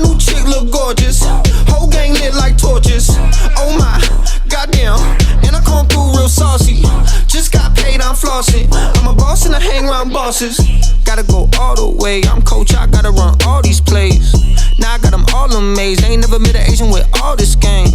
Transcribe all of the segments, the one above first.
new chick look gorgeous. Whole gang lit like torches. Oh my, goddamn. And I come through real saucy. Just got paid, I'm flossing. I'm a boss and I hang around bosses. Gotta go all the way. I'm coach, I gotta run all these plays. Now I got them all amazed. Ain't never met an Asian with all this game.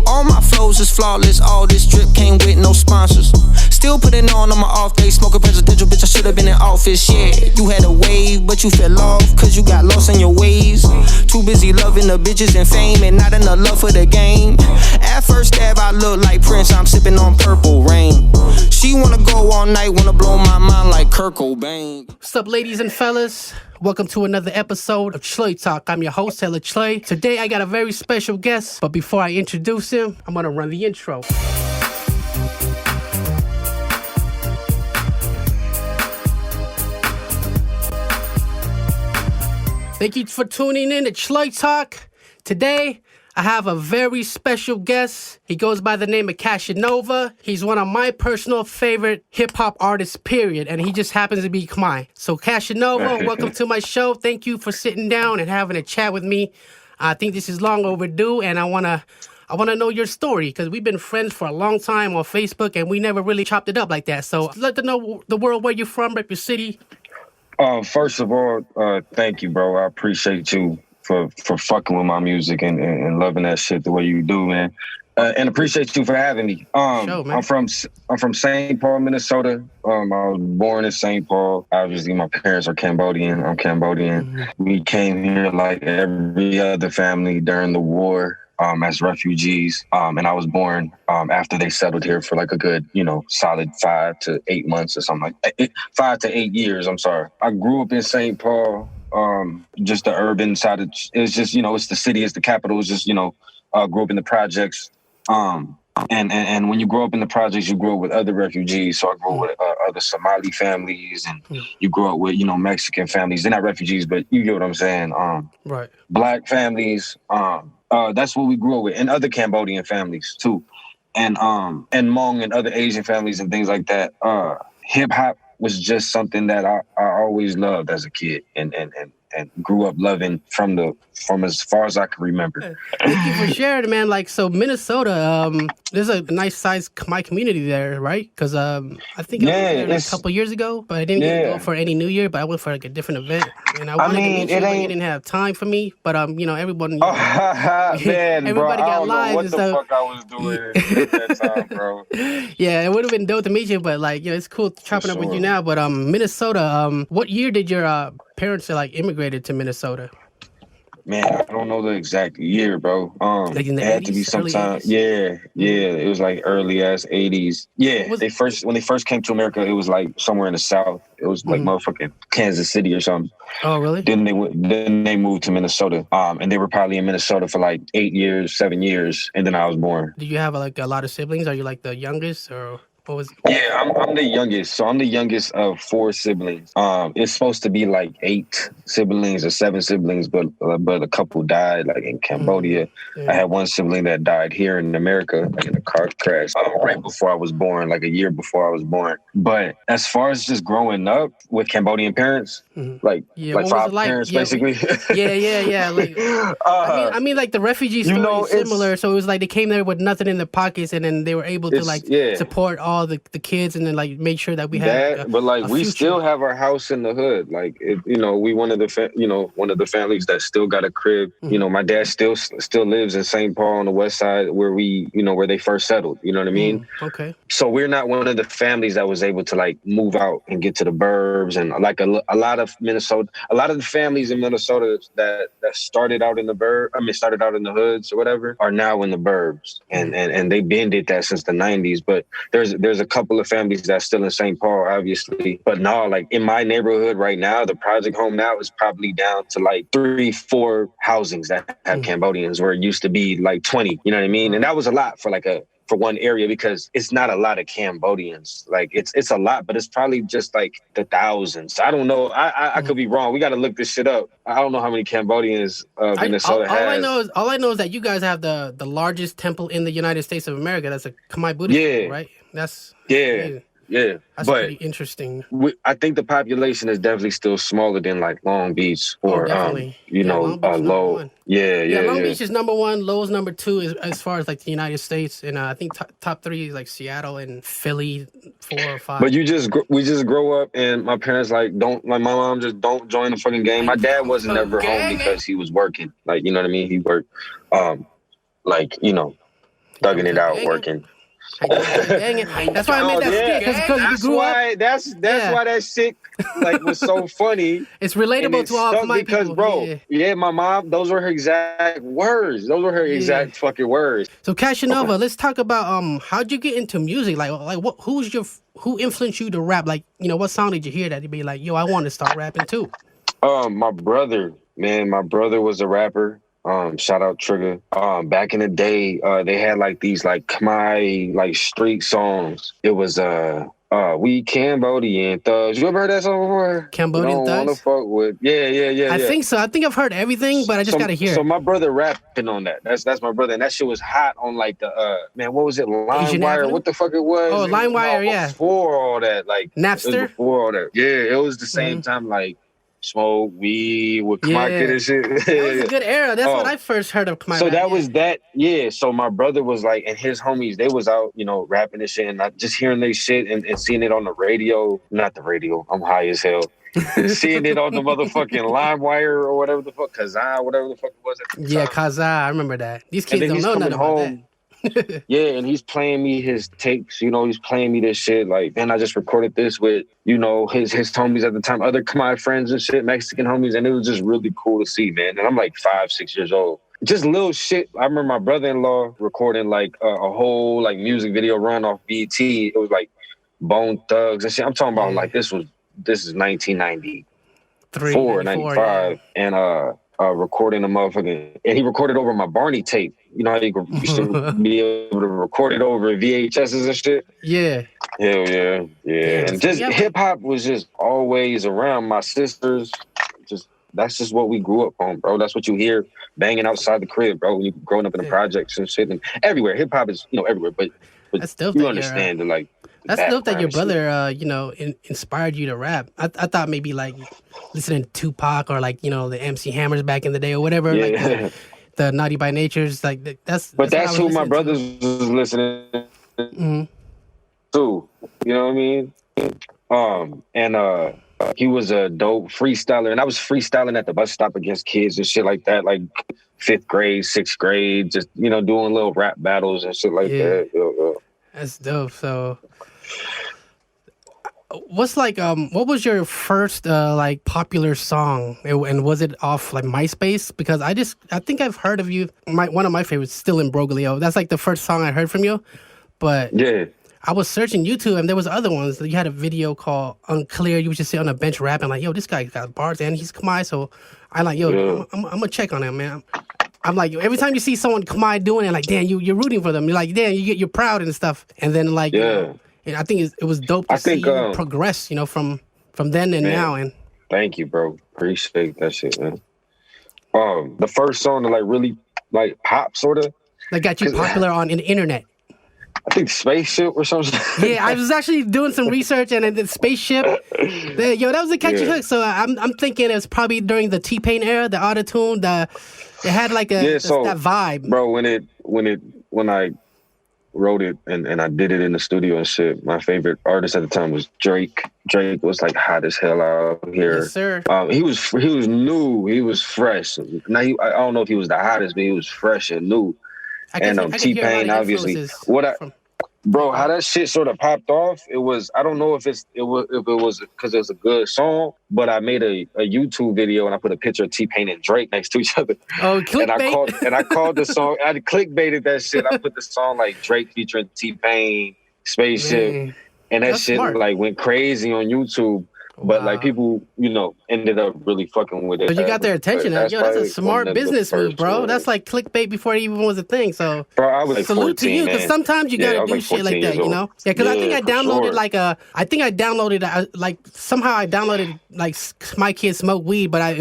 All my flows is flawless. All this drip came with no sponsors. Still putting on my off day. Smoking presidential, bitch, I should've been in office. Yeah, you had a wave, but you fell off. Cause you got lost in your ways. Too busy loving the bitches and fame. And not enough love for the game. At first stab, I look like Prince. I'm sipping on purple rain. She wanna go all night. Wanna blow my mind like Kurt Cobain. What's up, ladies and fellas? Welcome to another episode of ChluyTalk. I'm your host, Taylor Chluy. Today, I got a very special guest. But before I introduce him, I'm gonna run the intro. Thank you for tuning in to ChluyTalk. Today, I have a very special guest. He goes by the name of Cashinova. He's one of my personal favorite hip-hop artists, period. And he just happens to be Khmer. So Cashinova, welcome to my show. Thank you for sitting down and having a chat with me. I think this is long overdue, and I wanna know your story, because we've been friends for a long time on Facebook, and we never really chopped it up like that. So let them know the world where you're from, rep your city. First of all, thank you, bro. I appreciate you for fucking with my music and loving that shit the way you do, man. And appreciate you for having me. Sure, man. I'm from St. Paul, Minnesota. I was born in St. Paul. Obviously, my parents are Cambodian. I'm Cambodian. Mm-hmm. We came here like every other family during the war. As refugees, and I was born after they settled here for like a good, solid 5 to 8 months or something like 5 to 8 years. I'm sorry. I grew up in St. Paul, just the urban side of it's just, it's the city, it's the capital. It's just, grew up in the projects. And when you grow up in the projects, you grow up with other refugees. So I grew up with other Somali families, and you grow up with, Mexican families. They're not refugees, but you get what I'm saying. Right. Black families. That's what we grew up with, and other Cambodian families too, and Hmong and other Asian families and things like that. Hip hop was just something that I always loved as a kid, and grew up loving from as far as I can remember. Thank you for sharing, man. Like, so Minnesota, there's a nice sized Khmer community there, right? Because I think I went there a couple years ago, but I didn't get to go for any New Year, but I went for like a different event, and I wanted to meet you, but you didn't have time for me. But everyone, man, everybody bro, got lives what and the stuff. fuck I was doing at that time, bro. Yeah, it would have been dope to meet you, but it's cool chopping up with you now. But Minnesota, what year did your parents immigrated to Minnesota? Man, I don't know the exact year, bro. Like in the it had 80s, to be sometime. 80s? Yeah. It was like early ass 80s. Yeah, when they first came to America, it was like somewhere in the South. It was like motherfucking Kansas City or something. Oh, really? Then they moved to Minnesota. And they were probably in Minnesota for like 7 years, and then I was born. Do you have a lot of siblings? Are you like the youngest, or? Yeah, I'm the youngest. So I'm the youngest of 4 siblings. It's supposed to be like 8 siblings or 7 siblings, but a couple died like in Cambodia. I had one sibling that died here in America, like in a car crash, right before I was born, like a year before I was born. But as far as just growing up with Cambodian parents, like 5 parents, basically. Yeah. Like, I mean, like the refugee story is similar. So it was like they came there with nothing in their pockets, and then they were able to support all the kids, and then make sure that we had but we still have our house in the hood. Like we one of the families that still got a crib. My dad still lives in St. Paul on the west side where where they first settled. You know what I mean? Okay. So we're not one of the families that was able to move out and get to the burbs, and a lot of the families in Minnesota that started out in the hoods or whatever are now in the burbs, and they've been did that since the 90s. But there's a couple of families that's still in St. Paul, obviously. But no, in my neighborhood right now, the project home now is probably down to 3-4 housings that have Cambodians, where it used to be 20. You know what I mean? And that was a lot for one area, because it's not a lot of Cambodians. It's a lot, but it's probably just the thousands. I don't know. I could be wrong. We got to look this shit up. I don't know how many Cambodians Minnesota has. All I know is that you guys have the largest temple in the United States of America. That's a Khmer Buddhist temple, right? That's Yeah. That's but pretty interesting. I think the population is definitely still smaller than like Long Beach or Definitely. Long Beach is number Low. one. Yeah. Long Beach is number one. Low's number two as far as like the United States, and I think top three is like Seattle and Philly, 4 or 5. But we just grow up, and my parents like don't like my mom just don't join the fucking game. My dad wasn't ever home because he was working. Like, you know what I mean? He worked, like, you know, thugging it out, working. That's why I made that skit, because we grew up. That's why that shit like was so funny. It's relatable to all my because, people. bro, my mom, those were her exact words. Those were her exact fucking words. So Cashinova, let's talk about how'd you get into music? Like what? Who influenced you to rap? Like, you know, what song did you hear that you'd be like, yo, I want to start rapping too? My brother was a rapper. Shout out Trigger. Back in the day, they had like these like Khmer like street songs. It was we Cambodian thugs. You ever heard that song before? Cambodian thugs. Wanna fuck with? Yeah. I think so. I think I've heard everything, but I just gotta hear. So my brother rapping on that. That's my brother, and that shit was hot on like the man. What was it? LimeWire? What the fuck it was? Oh, LimeWire, yeah. Before all that, like Napster. Before all that, yeah. It was the same time like. Smoke weed with Khmer Kid and shit. That was a good era. That's what I first heard of Khmer. So that was that. Yeah. So my brother was like, and his homies, they was out, you know, rapping this shit, and I just hearing they shit and seeing it on the radio. Not the radio. I'm high as hell. Seeing it on the motherfucking LimeWire or whatever the fuck, Kazaa, whatever the fuck it was at the time. Yeah, Kazaa. I remember that. These kids don't know nothing about that. Yeah, and he's playing me his tapes, you know, he's playing me this shit. Like, man, I just recorded this with, you know, his homies at the time, other Khmer friends and shit, Mexican homies, and it was just really cool to see, man. And I'm like 5-6 years old. Just little shit. I remember my brother-in-law recording like a whole like music video run off BT. It was like Bone Thugs and shit. I'm talking about like this is 1994, 95, and recording a motherfucking, and he recorded over my Barney tape. You know how you used to be able to record it over VHSs and shit? Yeah. Hell yeah. And just hip hop was just always around. My sisters, that's just what we grew up on, bro. That's what you hear banging outside the crib, bro. When you growing up in the projects and shit, and everywhere. Hip hop is, you know, everywhere. But that's dope. You understand the like. That's dope that your brother, you know, inspired you to rap. I thought maybe like listening to Tupac or like, you know, the MC Hammers back in the day or whatever. Yeah. Like the Naughty by Natures, like that's. But that's who my brothers was listening to. You know what I mean? And he was a dope freestyler, and I was freestyling at the bus stop against kids and shit like that, like 5th grade, 6th grade, just, you know, doing little rap battles and shit like that. That's dope. So, what's like what was your first like popular song, and was it off like MySpace? Because I think I've heard of you. One of my favorites, Still in Broglio. That's like the first song I heard from you. But I was searching YouTube, and there was other ones. You had a video called Unclear. You would just sit on a bench rapping like, yo, this guy got bars and he's Khmer. So I like, yo, I'm gonna check on him, man. I'm like, every time you see someone Khmer doing it, like, damn, you're rooting for them. You're like, damn, you're proud and stuff. And then like, you know, and I think it was dope to see you progress, you know, from then and now. And thank you, bro. Appreciate that shit, man. The first song to like really like pop, sort of, that got you popular on the internet. I think Spaceship or something. Yeah, I was actually doing some research, and the Spaceship, that was a catchy hook. So I'm thinking it was probably during the T-Pain era, the auto-tune, it had like that vibe. Bro, when I wrote it and I did it in the studio and shit, my favorite artist at the time was Drake. Drake was like hot as hell out here. Yes, sir. He was new, he was fresh. Now I don't know if he was the hottest, but he was fresh and new. And T-Pain, obviously. Bro, how that shit sort of popped off, it was, I don't know if it was because it was a good song, but I made a YouTube video and I put a picture of T-Pain and Drake next to each other. Oh, clickbait. And I called the song, I clickbaited that shit. I put the song like Drake featuring T-Pain, Spaceship, and that shit smart. Like went crazy on YouTube. But like people, you know, ended up really fucking with it. But you got their attention. That's a smart one of the business move, first bro. ones. That's like clickbait before it even was a thing. So, Bro, I was like salute 14, to you, because man. sometimes you Yeah, I gotta was do like shit like 14 that, years you old. know? Yeah, because I think Yeah, I for downloaded like somehow I downloaded like My Kids Smoke Weed, but I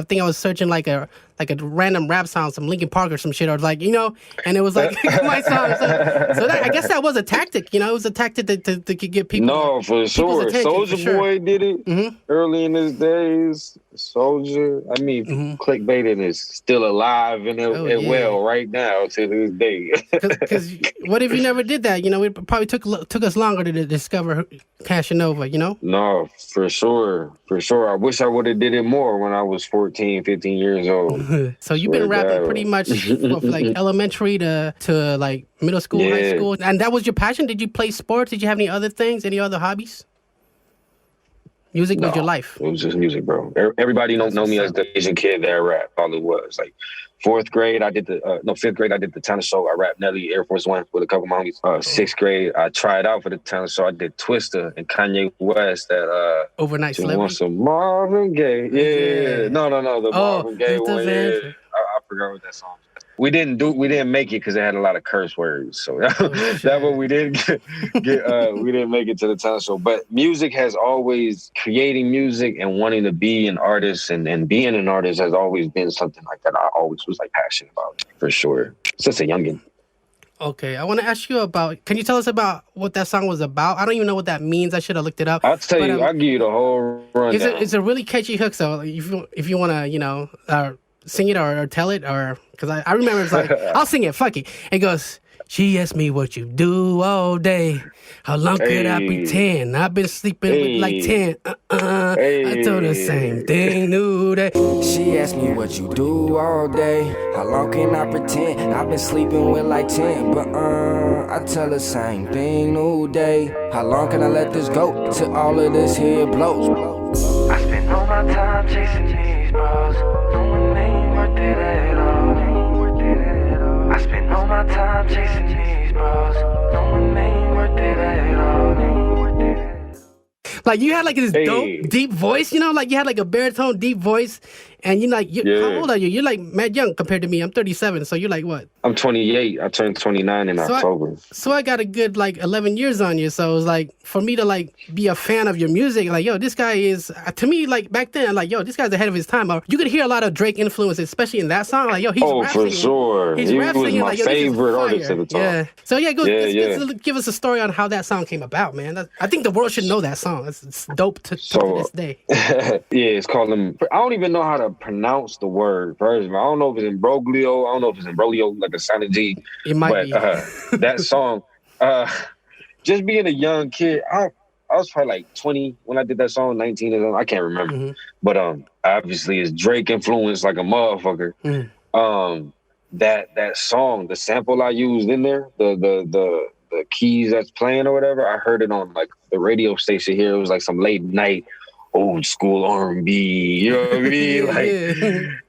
think I was searching like a random rap song, some Linkin Park or some shit, or like, you know, and it was like my song. So that, I guess that was a tactic, you know, it was a tactic to get people. No, for sure. Soulja Boy did it early in his days. Soulja, I mean, clickbaiting is still alive and well right now to this day. Because what if you never did that? You know, it probably took us longer to discover Cashinova, you know? No, for sure. For sure. I wish I would have did it more when I was 14, 15 years old. So you've been rapping pretty much from like elementary to like middle school, high school. And that was your passion? Did you play sports? Did you have any other things? Any other hobbies? Music was your life. It was just music, bro. Everybody don't know me as the Asian kid that rapped. All it was like fifth grade, I did the talent show. I rapped Nelly Air Force One with a couple of my homies. Sixth grade, I tried out for the talent show. I did Twister and Kanye West at Overnight Celebrity. Want some Marvin Gaye? Yeah. No, the Marvin Gaye one. Yeah. I forgot what that song. We didn't make it because it had a lot of curse words. So that one we didn't get. We didn't make it to the talent show. But music has always, creating music and wanting to be an artist and being an artist has always been something like that I always was like passionate about, for sure. Since a youngin'. Okay, I want to ask you about. Can you tell us about what that song was about? I don't even know what that means. I should have looked it up. I'll tell you. I'll give you the whole rundown. It's a really catchy hook. So if you want to, you know, sing it or tell it, or because I remember it's like I'll sing it. Fuck it. It goes. She asked me what you do all day. How long could I pretend? I've been sleeping with like 10. I told her same thing, new day. She asked me what you do all day. How long can I pretend? I've been sleeping with like 10. But I tell her same thing, new day. How long can I let this go till all of this here blows? I spend all my time chasing these bros, knowing they ain't worth it at all. I spend all my time chasing these bros, knowing they ain't worth it at all. Like you had like this dope, deep voice, you know, like you had like a baritone, deep voice, and you're like, how old are you? You're like mad young compared to me. I'm 37, so you're like what? I'm 28. I turned 29 in October. So I got a good like 11 years on you. So it was like for me to like be a fan of your music, like yo, this guy is to me like back then, like yo, this guy's ahead of his time. You could hear a lot of Drake influence, especially in that song. Like yo, he's rap for singing. sure. He's he rap was singing, my like, yo, favorite artist at the time. Yeah. So yeah, give us a story on how that song came about, man. I think the world should know that song. It's dope to this day. It's called them. I don't even know how to pronounce the word. First, I don't know if it's imbroglio. I don't know if it's imbroglio, like a silent G. It might be. That song, just being a young kid, I was probably like 20 when I did that song, 19 or something. I can't remember. But obviously it's Drake influenced like a motherfucker. That song, the sample I used in there, the keys that's playing or whatever, I heard it on like the radio station here. It was like some late night old school R&B, you know what I mean? Like,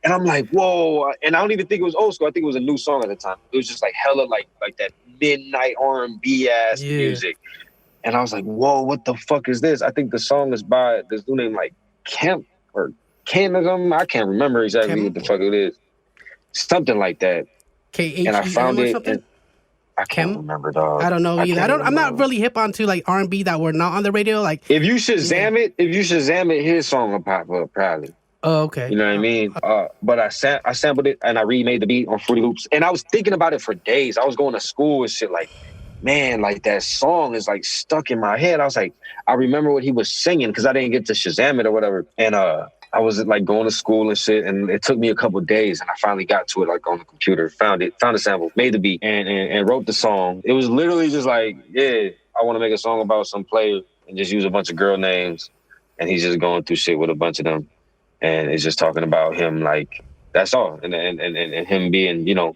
and I'm like, whoa. And I don't even think it was old school. I think it was a new song at the time. It was just like hella like that midnight R&B ass music. And I was like, whoa, what the fuck is this? I think the song is by this dude named like Kemp or Ken or something. I can't remember exactly what the fuck it is. Something like that. K-H-E-M and I found it. Something? I can't remember, dog. I don't know either. I'm not really hip onto like R&B that were not on the radio. Like if you Shazam it, his song will pop up probably. Oh, okay. You know what I mean? But I sampled it and I remade the beat on Fruity Loops. And I was thinking about it for days. I was going to school and shit like, man, like that song is like stuck in my head. I was like, I remember what he was singing because I didn't get to Shazam it or whatever. And I was like going to school and shit, and it took me a couple of days, and I finally got to it like on the computer, found a sample, made the beat, and wrote the song. It was literally just like, yeah, I want to make a song about some player and just use a bunch of girl names, and he's just going through shit with a bunch of them, and it's just talking about him, like that's all, and him being, you know,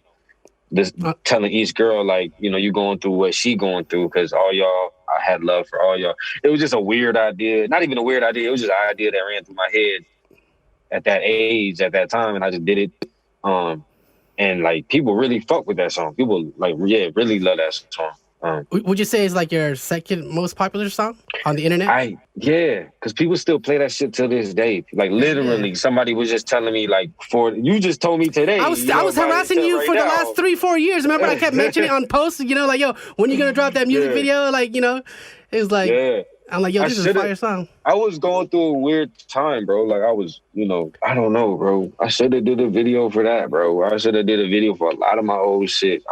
this telling each girl like, you know, you going through what she going through because all y'all, I had love for all y'all. It was just a weird idea, not even a weird idea. It was just an idea that ran through my head at that age, at that time, and I just did it. And like people really fuck with that song. People like, really love that song. Would you say it's like your second most popular song on the internet? Because people still play that shit till this day. Like literally, somebody was just telling me like, you just told me today. I was harassing you for the last 3-4 years. Remember, I kept mentioning it on posts. You know, like, yo, when you gonna drop that music video? Like, you know, it was like, I'm like, yo, this is a fire song. I was going through a weird time, bro. Like I was, you know, I don't know, bro. I should have did a video for that, bro. I should have did a video for a lot of my old shit.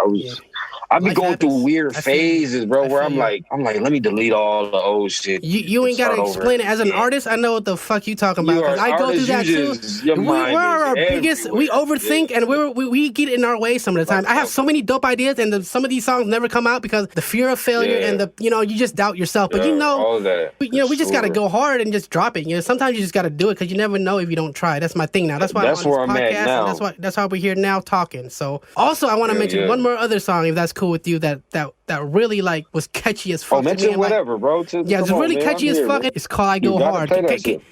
I be going through weird phases, bro, where I'm like, let me delete all the old shit. You ain't gotta explain it. As an artist, I know what the fuck you talking about. Because I go through that too. We're our biggest. We overthink and we get in our way some of the time. I have so many dope ideas, and some of these songs never come out because the fear of failure and the you just doubt yourself. But all that. We just gotta go hard and just drop it. You know, sometimes you just gotta do it because you never know if you don't try. That's my thing now. That's why I'm on this podcast, and that's why we're here now talking. So also, I want to mention one more other song, if that's cool with you, that really like was catchy as fuck. Mention whatever, bro. It's really catchy as fuck. It's called "I Go Hard."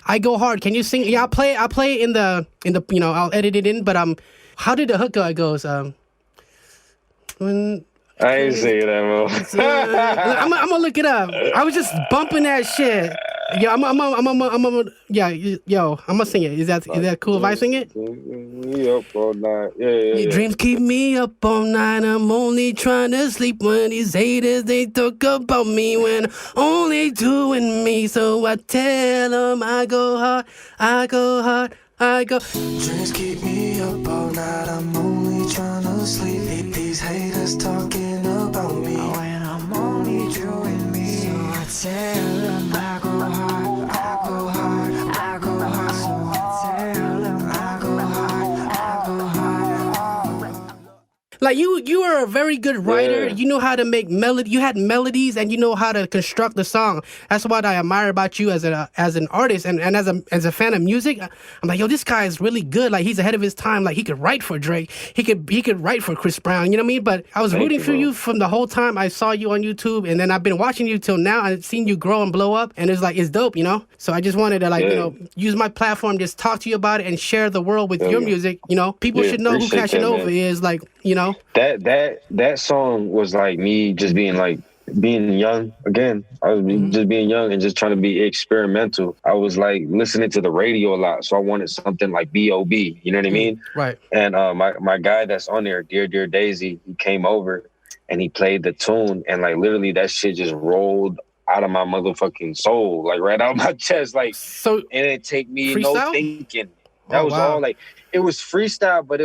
I Go Hard. Can you sing? Yeah, I'll play it in the I'll edit it in. But how did the hook go? It goes when. I ain't saying that, bro. I'm gonna look it up. I was just bumping that shit. Yo, I'm gonna sing it. Is that cool if I sing it? Me up all night. Yeah. Your dreams keep me up all night. I'm only trying to sleep when these haters, they talk about me when only doing me. So I tell them I go hard, I go hard, I go. Dreams keep me up all night. I'm only trying to sleep. These haters talking about me when I'm only doing me. So I tell them I go hard, I go hard, I go hard. So I tell them I go hard, I go hard. Like you are a very good writer. You know how to make melody. You had melodies, and you know how to construct the song. That's what I admire about you as an artist and as a fan of music. I'm like, yo, this guy is really good. Like he's ahead of his time. Like he could write for Drake. He could write for Chris Brown. You know what I mean? But I was rooting for you from the whole time I saw you on YouTube, and then I've been watching you till now. I've seen you grow and blow up, and it's dope, you know. So I just wanted to use my platform, just talk to you about it, and share the world with your music. You know, people should know who Cashinova is. Like, you know. That song was like me just being young again. I was just being young and just trying to be experimental. I was like listening to the radio a lot, so I wanted something like B.O.B. You know what I mean? Right. And my guy that's on there, Dear Dear Daisy, he came over and he played the tune, and like literally that shit just rolled out of my motherfucking soul, like right out of my chest, like. So and it didn't take me no thinking. That was all like. It was freestyle, but I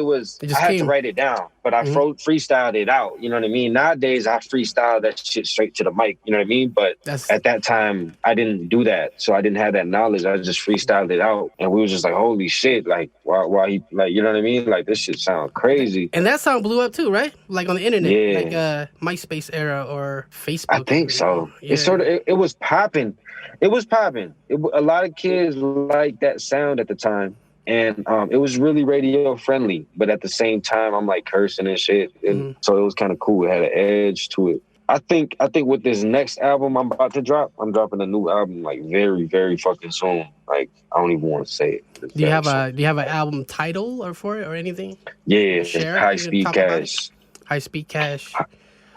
had to write it down, but I freestyled it out. You know what I mean? Nowadays, I freestyle that shit straight to the mic. You know what I mean? But at that time, I didn't do that. So I didn't have that knowledge. I just freestyled it out. And we were just like, holy shit. Like, why he, like, you know what I mean? Like, this shit sounds crazy. And that song blew up too, right? Like on the internet, like MySpace era or Facebook. I think so. Yeah. It was popping. It was popping. A lot of kids liked that sound at the time. And it was really radio friendly, but at the same time, I'm like cursing and shit. And so it was kind of cool. It had an edge to it. I think with this next album I'm about to drop, I'm dropping a new album like very, very fucking soon. Like I don't even want to say it. Do you have an album title or for it or anything? Yeah, High Speed Cash. High Speed Cash.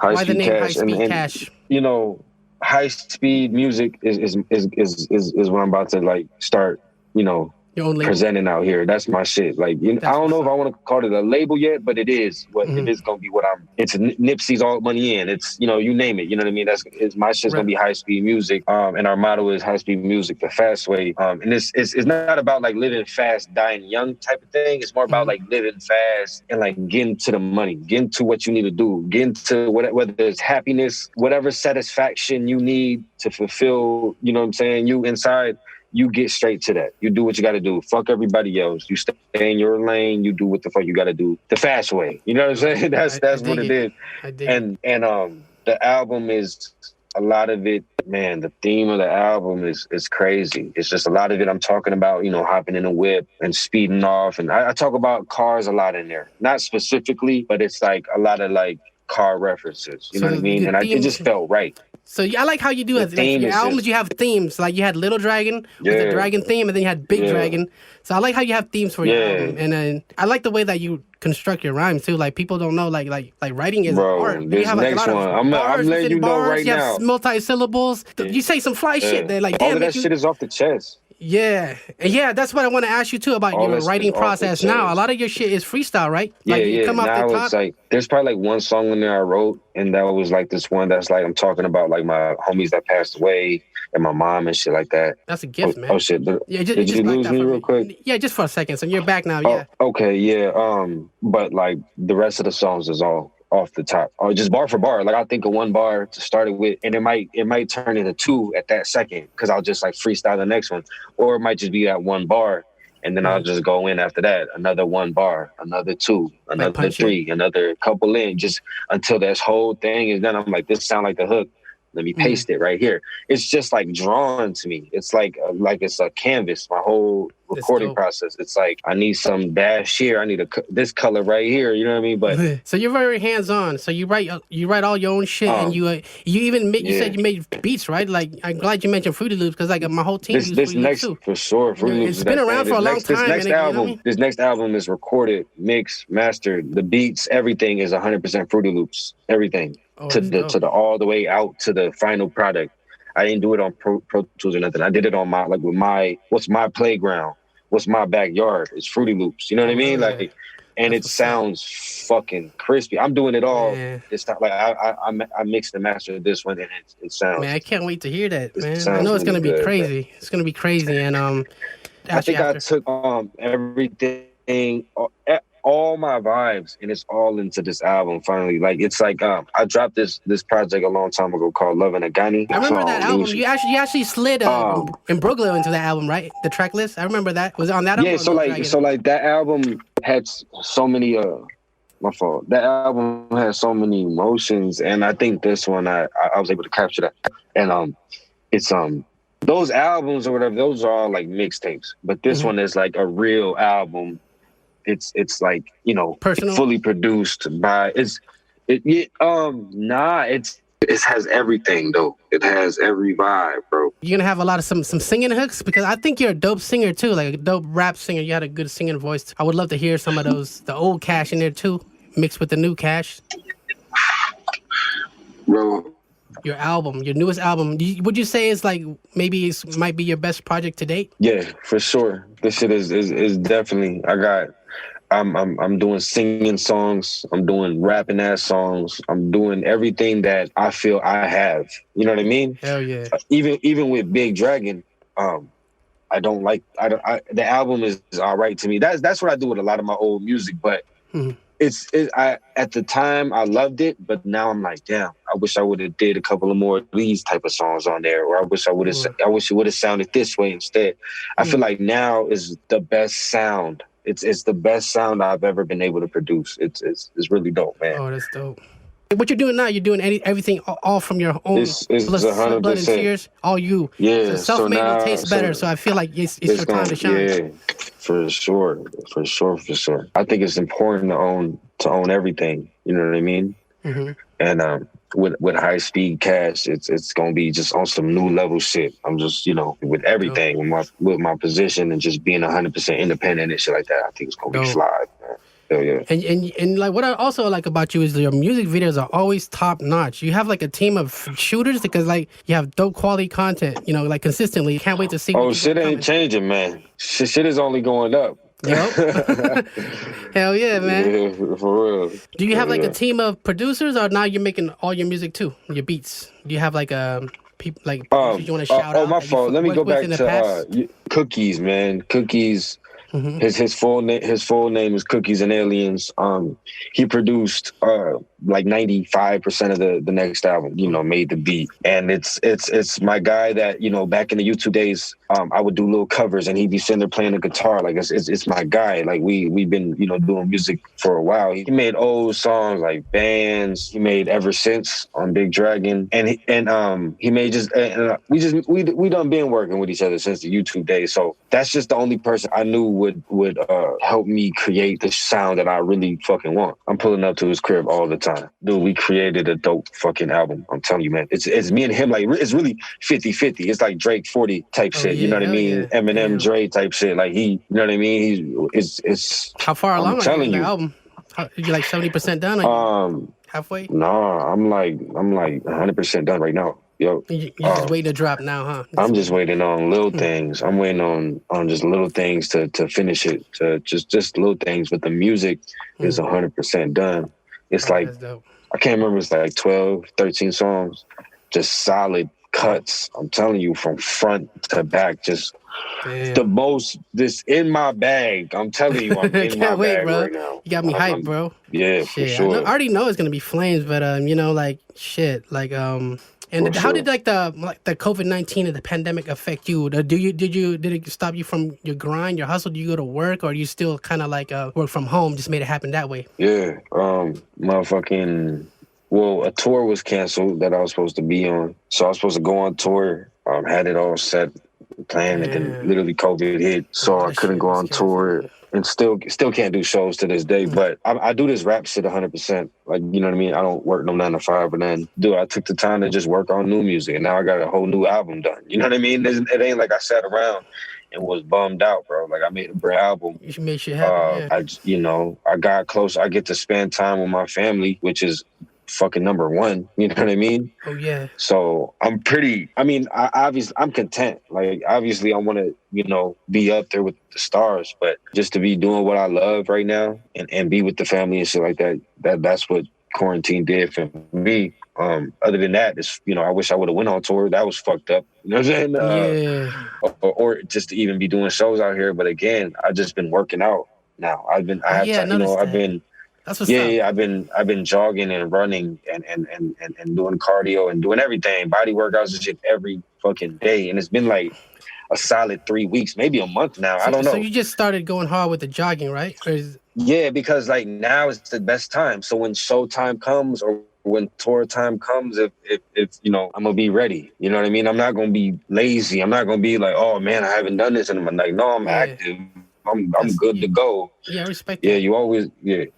Why the name High Speed Cash? You know, high speed music is what I'm about to like start. You know. Presenting out here. That's my shit. Like, I don't know if I want to call it a label yet, but it is. It is gonna be what it's Nipsey's All Money In. It's you name it. You know what I mean? My shit's gonna be high speed music. And our motto is high speed music the fast way. And it's not about like living fast, dying young type of thing. It's more about like living fast and like getting to the money, getting to what you need to do, getting to whether it's happiness, whatever satisfaction you need to fulfill. You know what I'm saying? You inside. You get straight to that. You do what you got to do. Fuck everybody else. You stay in your lane. You do what the fuck you got to do. The fast way. You know what I'm saying? That's what it is. And the album is a lot of it. Man, the theme of the album is crazy. It's just a lot of it. I'm talking about hopping in a whip and speeding off, and I talk about cars a lot in there. Not specifically, but it's like a lot of like car references. You know what I mean? And it just felt right. So I like how you do it. Like theme your is albums, just- you have themes. Like you had Little Dragon with the Yeah. dragon theme, and then you had Big Yeah. Dragon. So I like how you have themes for your Yeah. album, and then I like the way that you construct your rhymes too. Like people don't know, like writing is Bro, art. You this have like a next lot of one, I'm bars letting within you know bars. right You now. have multi-syllables. You say some fly shit. They're like, all damn, of that shit is off the chest. yeah, and yeah, that's what I want to ask you too about All your this writing is off the process now. A chest. lot of your shit is freestyle, right? Yeah, Like you yeah. come off Now the top. it's like there's probably like one song in there I wrote, and that was like this one that's like I'm talking about like my homies that passed away and my mom and shit like that. That's a gift, man. Oh shit! Yeah, Did you back lose that me for real quick? Yeah, just for a second. So you're back now. Yeah. Oh, okay, yeah. But like the rest of the songs is all off the top, or just bar for bar. Like I think of one bar to start it with, and it might turn into two at that second because I'll just like freestyle the next one, or it might just be that one bar, and then I'll just go in after that, another one bar, another two, another punch three, another couple in, just until this whole thing is done. I'm like, this sound like the hook. Let me paste it right here. It's just like drawn to me. It's like it's a canvas. My whole recording process. It's like I need some dash here. I need this color right here. You know what I mean? But so you're very hands on. So you write all your own shit, and you even you said you made beats, right? Like I'm glad you mentioned Fruity Loops because like my whole team uses this Fruity next Loops too. for sure. Fruity Loops It's been around for a long time. This next album is recorded, mixed, mastered. The beats, everything is 100% Fruity Loops. Everything. To the all the way out to the final product. I didn't do it on Pro Tools or nothing. I did it on what's my playground, what's my backyard. It's Fruity Loops. You know what I mean? Like, and it sounds fucking crispy. I'm doing it all. Yeah. It's not like I mixed and mastered this one, and it sounds. Man, I can't wait to hear that, man. I know it's gonna be crazy. It's gonna be crazy, and I think I took everything. All my vibes, and it's all into this album. Finally, like it's like I dropped this project a long time ago called Love and Agani. I remember that album. You actually slid in Brooklyn into that album, right? The track list. I remember that. Was it on that album? Yeah. So like that album had so many. My fault. That album has so many emotions, and I think this one I was able to capture that. And it's those albums or whatever. Those are all like mixtapes, but this one is like a real album. It's like, you know, personal, fully produced by it has everything though. It has every vibe, bro. You're gonna have a lot of some singing hooks because I think you're a dope singer too, like a dope rap singer. You had a good singing voice. I would love to hear some of the old Cash in there too, mixed with the new Cash. Bro. Your album, your newest album, would you say is like maybe it might be your best project to date? Yeah, for sure. This shit is definitely. I'm doing singing songs. I'm doing rapping ass songs. I'm doing everything that I feel I have. You know what I mean? Hell yeah. Even with Big Dragon, the album is all right to me. That's what I do with a lot of my old music, but. At the time I loved it, but now I'm like, damn, I wish I would have did a couple of more of these type of songs on there, or I wish it would have sounded this way instead. I feel like now is the best sound. It's the best sound I've ever been able to produce. It's really dope, man. Oh, that's dope. What you're doing now, you're doing everything all from your own it's blood and tears, all you. Yeah. So self-made will taste better. So I feel like it's your time to shine. Yeah, for sure. I think it's important to own everything. You know what I mean? Mm-hmm. And with high speed Cash, it's gonna be just on some new level shit. I'm just, you know, with everything, with my position and just being 100% independent and shit like that. I think it's gonna be fly, man. Hell yeah. And like what I also like about you is your music videos are always top notch. You have like a team of shooters because like you have dope quality content, you know, like consistently. Can't wait to see. Oh, shit ain't changing, man. Shit is only going up. Yep. Hell yeah, man. Yeah, for real. Do you have like a team of producers, or now you're making all your music too, your beats? Do you have like people like producers you want to shout out? Oh, my fault. Let me go back to Cookies, man. Cookies. Mm-hmm. His full name is Cookies and Aliens. He produced like 95% of the next album. You know, made the beat, and it's my guy that, you know, back in the YouTube days, I would do little covers, and he'd be sitting there playing the guitar. Like it's my guy. Like we've been, you know, doing music for a while. He made old songs like Bands. He made Ever Since on Big Dragon, and he made we done been working with each other since the YouTube days. So that's just the only person I knew would help me create the sound that I really fucking want. I'm pulling up to his crib all the time. Dude, we created a dope fucking album. I'm telling you, man. It's me and him, like, it's really 50-50. It's like Drake 40 type shit. You know what I mean? Eminem, Dre type shit. Like, you know what I mean? It's How far along are you in the album? You like 70% done? Halfway? Nah, I'm like 100% done right now. Yo, You just waiting to drop now, huh? I'm just waiting on little things. I'm waiting on just little things to finish it. To just little things. But the music is 100% done. It's like, I can't remember. It's like 12, 13 songs, just solid cuts. I'm telling you, from front to back, just the most. This in my bag. I'm telling you, I'm in my bag bro. right now. You got me hyped, bro. Yeah, for sure. I already know it's gonna be flames, but you know, like shit, like And how did like the COVID-19 and the pandemic affect you? Did it stop you from your grind, your hustle? Do you go to work, or do you still kind of like work from home? Just made it happen that way. Yeah, a tour was canceled that I was supposed to be on, so I was supposed to go on tour. Had it all set, planned, and then literally COVID hit, so I couldn't go on tour. And still can't do shows to this day, but I do this rap shit 100%. Like, you know what I mean? I don't work no 9 to 5, but then, dude, I took the time to just work on new music, and now I got a whole new album done. You know what I mean? It ain't like I sat around and was bummed out, bro. Like, I made a great album. You should make shit happen. I got close. I get to spend time with my family, which is fucking number one. You know what I mean? Oh yeah. So I'm I'm content. Like, obviously I want to, be up there with the stars, but just to be doing what I love right now and be with the family and shit like that's what quarantine did for me. Other than that, it's, I wish I would have went on tour. That was fucked up. You know what I'm saying? Or just to even be doing shows out here. But again, I've just been working out now. I've been That's what's up. Yeah, I've been jogging and running and doing cardio and doing everything, body workouts and shit every fucking day. And it's been like a solid 3 weeks, maybe a month now. I don't know. So you just started going hard with the jogging, right? Yeah, because like now is the best time. So when show time comes or when tour time comes, if I'm gonna be ready. You know what I mean? I'm not gonna be lazy. I'm not gonna be like, oh man, I haven't done this, and I'm like, no, I'm active. I'm good to go. Yeah, I respect that. Yeah, you always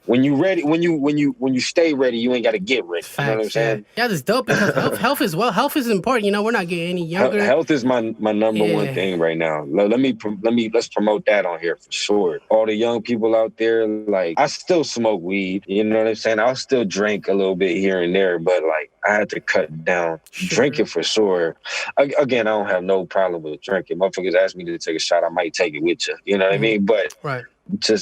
when you ready, when you stay ready, you ain't gotta get ready. Facts, you know what I'm saying? Yeah, that's dope because health is health is important. We're not getting any younger. Health is my number one thing right now. Let's promote that on here for sure. All the young people out there, like, I still smoke weed. You know what I'm saying? I'll still drink a little bit here and there, but like I had to cut down drinking for sure. Again, I don't have no problem with drinking. Motherfuckers ask me to take a shot, I might take it with you. You know what I mean? But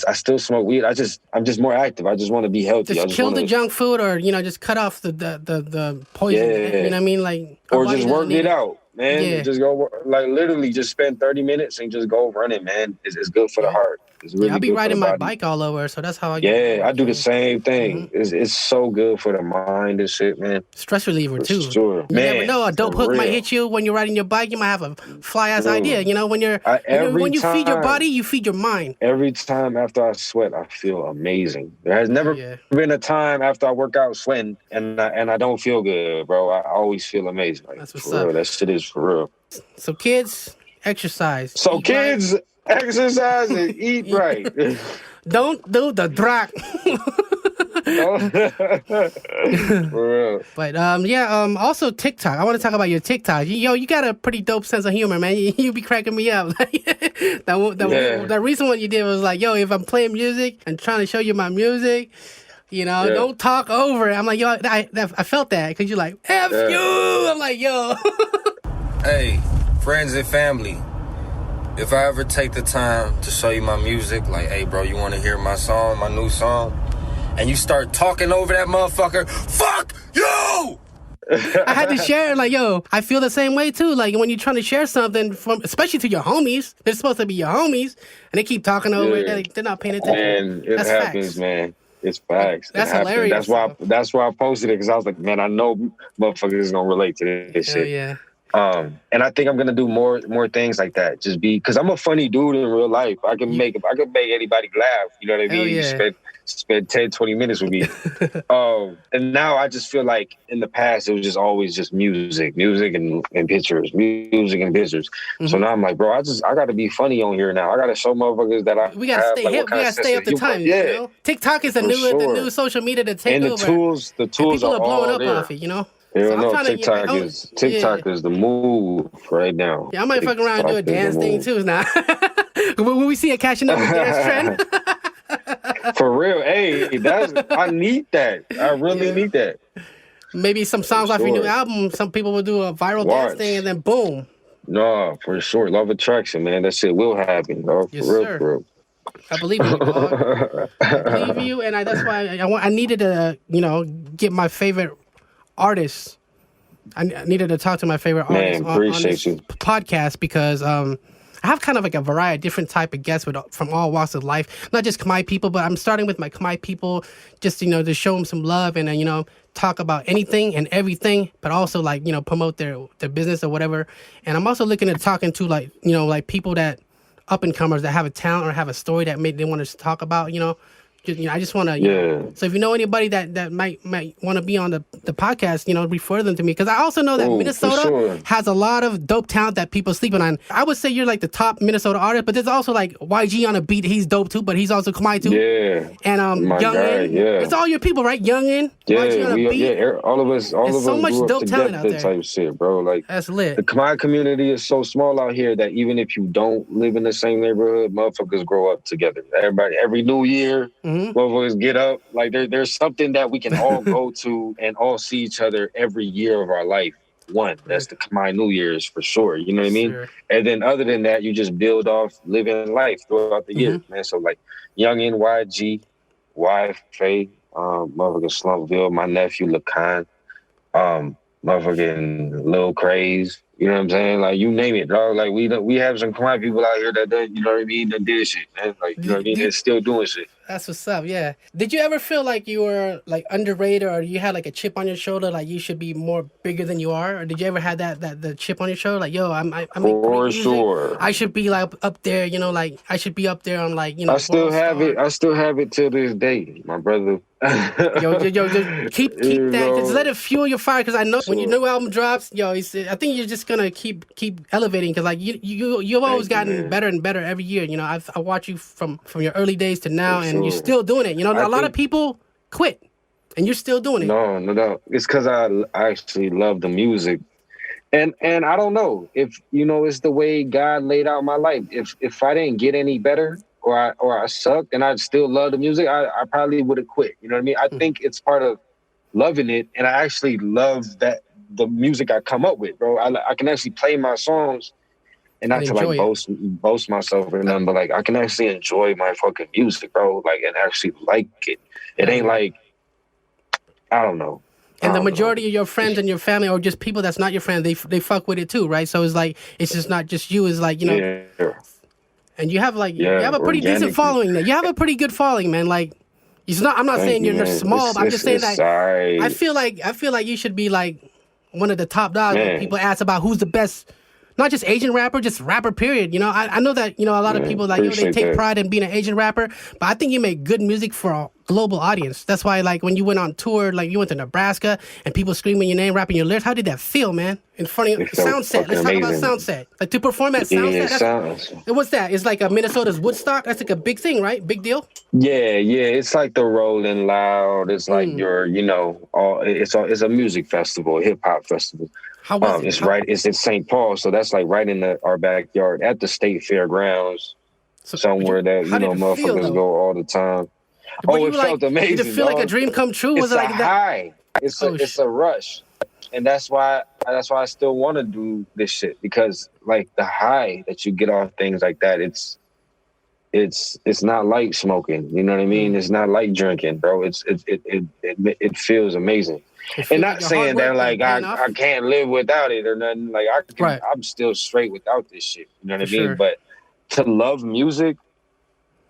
I still smoke weed. I'm just more active. I just want to be healthy. Just kill the junk food, or just cut off the poison. Yeah. You know what I mean? Like, or just work it out, man. Yeah. Just go, like, literally just spend 30 minutes and just go running, man. It's good for the heart. It's really I'll be riding my body. Bike all over, so that's how I get I do the same thing. Mm-hmm. It's so good for the mind and shit, man. Stress reliever for too. Sure. You never know, a dope hook might hit you when you're riding your bike. You might have a fly ass idea. When you feed your body, you feed your mind. Every time after I sweat, I feel amazing. There has never been a time after I work out sweating and I don't feel good, bro. I always feel amazing. Like, that's what's for up. Real. That shit is for real. So kids, exercise. So kids. Right. Exercise and eat right. Don't do the drag. For real. But also TikTok. I want to talk about your TikTok. You got a pretty dope sense of humor, man. You be cracking me up. The recent one you did was like, if I'm playing music and trying to show you my music, don't talk over it. I'm like, I felt that because you're like, F you. I'm like, yo. Hey, friends and family. If I ever take the time to show you my music, like, hey, bro, you want to hear my song, my new song? And you start talking over that motherfucker, fuck you! I had to share, like, I feel the same way, too. Like, when you're trying to share something, especially to your homies, they're supposed to be your homies, and they keep talking over it. They're not paying attention. Man, it happens, facts. Man. It's facts. That's hilarious. That's why I posted it, because I was like, man, I know motherfuckers is going to relate to this shit. Yeah. And I think I'm gonna do more things like that. Just because I'm a funny dude in real life. I can make anybody laugh. You know what I mean? spend 10, 20 minutes with me. And now I just feel like in the past, it was just always just music and pictures, music and pictures. So now I'm like, bro, I got to be funny on here now. I got to show motherfuckers that We gotta have, stay like, hip. We gotta stay up to time. Yeah. You know? TikTok is the new social media to take and over. The tools people are blowing all up there. off it, you know? You So I'm know, trying TikTok is the move right now. Yeah, I might fuck around and do a dance thing too now. When we see a Cashinova dance trend. For real, hey, I need that. I really need that. Maybe some songs off your new album. Some people will do a viral dance thing and then boom. No, for sure. Love Attraction, man. That shit will happen, dog. Yes, For real, sir. for real. I believe in you, dog. I believe you, and that's why I needed to, get my favorite artists. I needed to talk to my favorite artists on this podcast because I have kind of like a variety of different type of guests from all walks of life. Not just Khmer people, but I'm starting with my Khmer people just, to show them some love and, talk about anything and everything, but also like, promote their business or whatever. And I'm also looking at talking to like people that up and comers that have a talent or have a story that they want us to talk about, I just want to, so if you know anybody that might want to be on the podcast, refer them to me. Because I also know that Minnesota has a lot of dope talent that people sleeping on. I would say you're like the top Minnesota artist, but there's also like YG on a beat. He's dope too, but he's also Khmer too. Yeah. And Youngin. It's all your people, right? Youngin. YG on a beat. Yeah, all of us so much grew up dope talent out together there. type shit, bro. Like, that's lit. The Khmer community is so small out here that even if you don't live in the same neighborhood, motherfuckers grow up together. Everybody, every new year, motherfuckers get up. Like there's something that we can all go to and all see each other every year of our life. That's the Khmer New Year's for sure. You know what I mean? Sure. And then other than that, you just build off living life throughout the year, man. So like Youngin, YG, Faye, motherfucking Slumpville, my nephew Lacan, motherfucking Lil Craze. You know what I'm saying? Like, you name it, dog. Like, we have some Khmer people out here that done, you know what I mean, that did shit, man. Like, you know what I mean? They're still doing shit. That's what's up, yeah. Did you ever feel like you were, like, underrated or you had, like, a chip on your shoulder, like, you should be more bigger than you are? Or did you ever have the chip on your shoulder? Like, yo, I'm for sure. I should be, like, up there, like, I should be up there on, like, I still have it. I still have it till this day, my brother. yo, keep that. Just let it fuel your fire, because I know when your new album drops, I think you're just gonna keep elevating, because like you've always gotten better and better every year. I watch you from your early days to now, and you're still doing it. A lot of people quit, and you're still doing it. No. It's because I actually love the music, and I don't know if it's the way God laid out my life. If I didn't get any better, or I sucked and I still love the music, I probably would have quit. You know what I mean? I think it's part of loving it, and I actually love that the music I come up with, bro. I can actually play my songs, and not to like boast myself or nothing, but like I can actually enjoy my fucking music, bro. Like, and actually like it. It ain't like, I don't know. And the majority of your friends and your family, or just people that's not your friend, they fuck with it too, right? So it's like, it's just not just you. It's like, Yeah. And you have you have a pretty decent following there. You have a pretty good following, man. Like, I'm not saying you're small, but I'm just saying that I feel like you should be like one of the top dogs when people ask about who's the best, not just Asian rapper, just rapper period. I know that a lot of people like they take pride in being an Asian rapper, but I think you make good music for a global audience. That's why like when you went on tour, like you went to Nebraska and people screaming your name, rapping your lyrics, how did that feel, man? In front of Soundset. Let's talk about Soundset. Like to perform at Soundset. What's that? It's like a Minnesota's Woodstock. That's like a big thing, right? Big deal. Yeah. It's like the Rolling Loud. It's like your, it's a music festival, a hip hop festival. How was it? It's in St. Paul, so that's like right in our backyard at the state fairgrounds, somewhere that motherfuckers go all the time. It felt amazing. Did it feel like a dream come true? Was it like that? High. It's a rush, and that's why I still want to do this shit, because like the high that you get off things like that, it's not like smoking. You know what I mean? It's not like drinking, bro. It feels amazing. And not saying that like I can't live without it or nothing. Like I'm still straight without this shit. You know what I mean? Sure. But to love music,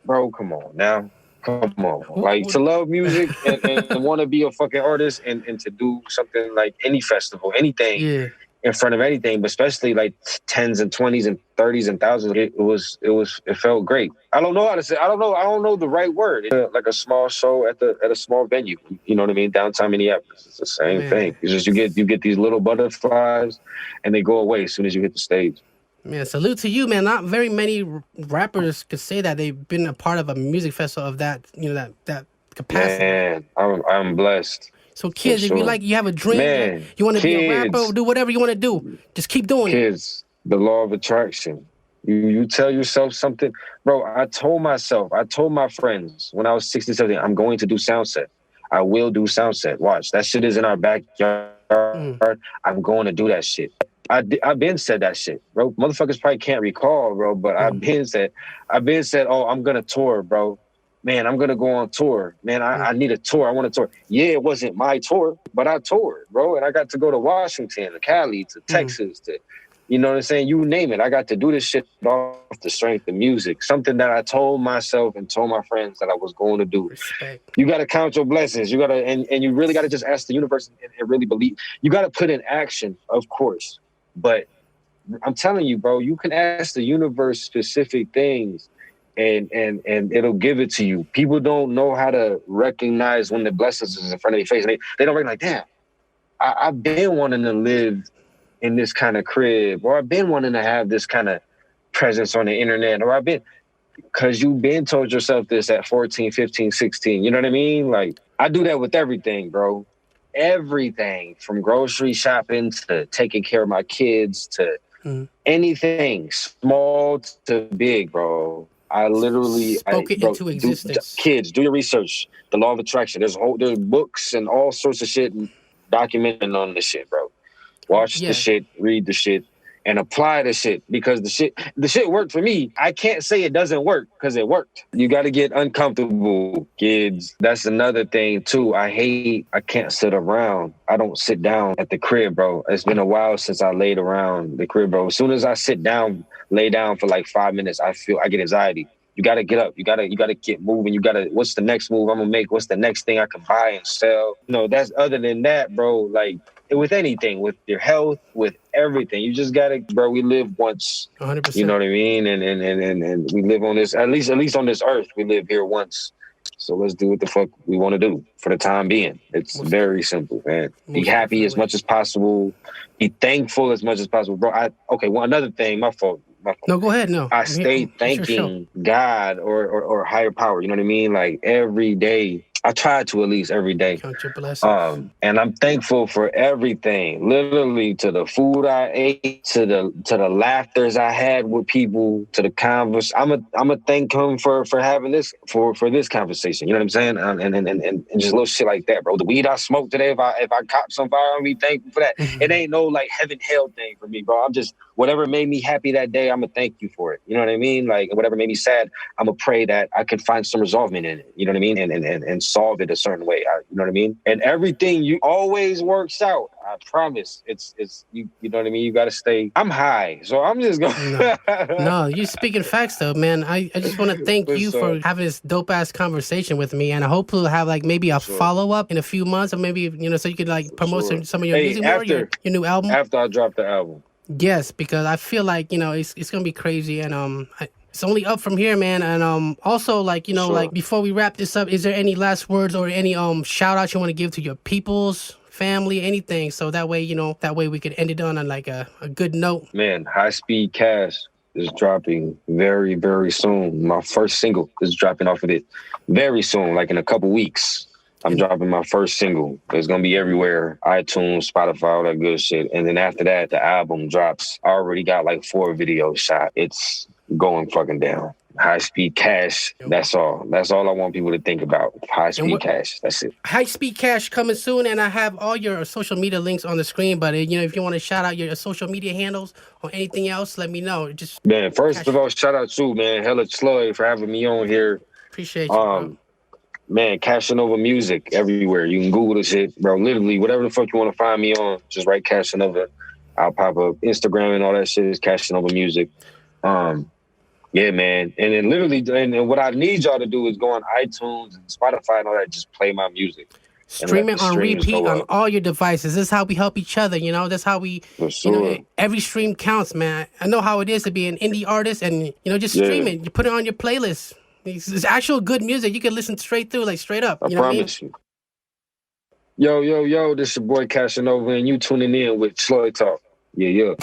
bro, come on now. Come on. Like to love music and want to be a fucking artist and to do something like any festival, anything. Yeah. in front of anything, but especially like 10s and 20s and 30s and thousands. It felt great. I don't know how to say. I don't know the right word. It's like a small show at a small venue. You know what I mean? Downtown Minneapolis. It's the same thing. It's just you get these little butterflies, and they go away as soon as you hit the stage. Man, salute to you, man. Not very many rappers could say that they've been a part of a music festival of that, that capacity. Man, I'm blessed. So kids, if you have a dream, man, you want to be a rapper, do whatever you want to do. Just keep doing it. Kids, the law of attraction. You tell yourself something. Bro, I told my friends when I was 16, 17, I'm going to do sound set. I will do sound set. Watch, that shit is in our backyard. I'm going to do that shit. I've been said that shit, bro. Motherfuckers probably can't recall, bro, but I've been said, oh, I'm going to tour, bro. Man, I'm going to go on tour. Man, I need a tour. I want a tour. Yeah, it wasn't my tour, but I toured, bro. And I got to go to Washington, to Cali, to Texas, to, you know what I'm saying? You name it. I got to do this shit off the strength of music. Something that I told myself and told my friends that I was going to do. Respect. You got to count your blessings. You got to, and you really got to just ask the universe and really believe. You got to put in action, of course. But I'm telling you, bro, you can ask the universe specific things and it'll give it to you. People don't know how to recognize when the blessings is in front of their face. And they don't recognize, damn, I've been wanting to live in this kind of crib, or I've been wanting to have this kind of presence on the internet, or because you've been told yourself this at 14, 15, 16. You know what I mean? Like, I do that with everything, bro. Everything from grocery shopping to taking care of my kids to anything small to big, bro. I literally spoke it into existence. Kids, do your research. The law of attraction. There's books and all sorts of shit documenting on this shit, bro. Watch the shit, read the shit, and apply the shit, because the shit worked for me. I can't say it doesn't work, because it worked. You got to get uncomfortable, kids. That's another thing too. I can't sit around. I don't sit down at the crib, bro. It's been a while since I laid around the crib, bro. As soon as I lay down for like 5 minutes, I get anxiety. You got to get up. You got to get moving. What's the next move I'm going to make? What's the next thing I can buy and sell? No, that's other than that, bro. Like, with anything, with your health, with everything, you just gotta, bro. We live once, 100%. You know what I mean, and we live on this, at least on this earth, we live here once. So let's do what the fuck we want to do for the time being. It's very simple, man. Be happy as much as possible. Be thankful as much as possible, bro. Another thing. My fault. No, go ahead. No, I stay thanking God or higher power. You know what I mean? Like every day. I try to, at least every day. Count your blessings. And I'm thankful for everything, literally, to the food I ate, to the laughters I had with people, to the converse. I'm a thank him for having this for this conversation. You know what I'm saying? And just little shit like that, bro. The weed I smoked today, if I cop some fire, I'm be thankful for that. It ain't no like heaven hell thing for me, bro. I'm just, whatever made me happy that day, I'm gonna thank you for it. You know what I mean? Like, whatever made me sad, I'm gonna pray that I could find some resolvement in it. You know what I mean? And solve it a certain way. You know what I mean? And everything you always works out. I promise. It's you know what I mean? You gotta stay. I'm high, so I'm just going. No, you speaking facts though, man. I just want to thank you for having this dope ass conversation with me, and I hope we'll have like maybe a follow up in a few months, or maybe so you could like promote some of your music more, your new album after I drop the album. Yes, because I feel like it's gonna be crazy, and it's only up from here, man. And also, like, like before we wrap this up, is there any last words or any shout outs you want to give to your peoples, family, anything? So that way, we could end it on like a good note. Man, High Speed Cash is dropping very, very soon. My first single is dropping off of it very soon, like in a couple weeks. I'm dropping my first single. It's going to be everywhere. iTunes, Spotify, all that good shit. And then after that, the album drops. I already got like 4 videos shot. It's going fucking down. High Speed Cash. That's all. That's all I want people to think about. High Speed Cash. That's it. High Speed Cash coming soon, and I have all your social media links on the screen. But if you want to shout out your social media handles or anything else, let me know. Just man, first of all, shout out to hella Chluy for having me on here. Appreciate you. Bro. Man, Cashinova Music everywhere. You can Google the shit, bro. Literally, whatever the fuck you want to find me on, just write Cashinova. I'll pop up. Instagram and all that shit is Cashinova Music. Yeah, man. And then literally, and what I need y'all to do is go on iTunes and Spotify and all that. Just play my music. Stream let it the on streams repeat go on up. all your devices. This is how we help each other, you know? That's how we, For you know, sure. every stream counts, man. I know how it is to be an indie artist and, you know, just stream Yeah. it. You put it on your playlist. It's actual good music. You can listen straight through, like straight up. I You know what I mean? promise you. Yo, this your boy Cashinova, and you tuning in with ChluyTalk. Yeah.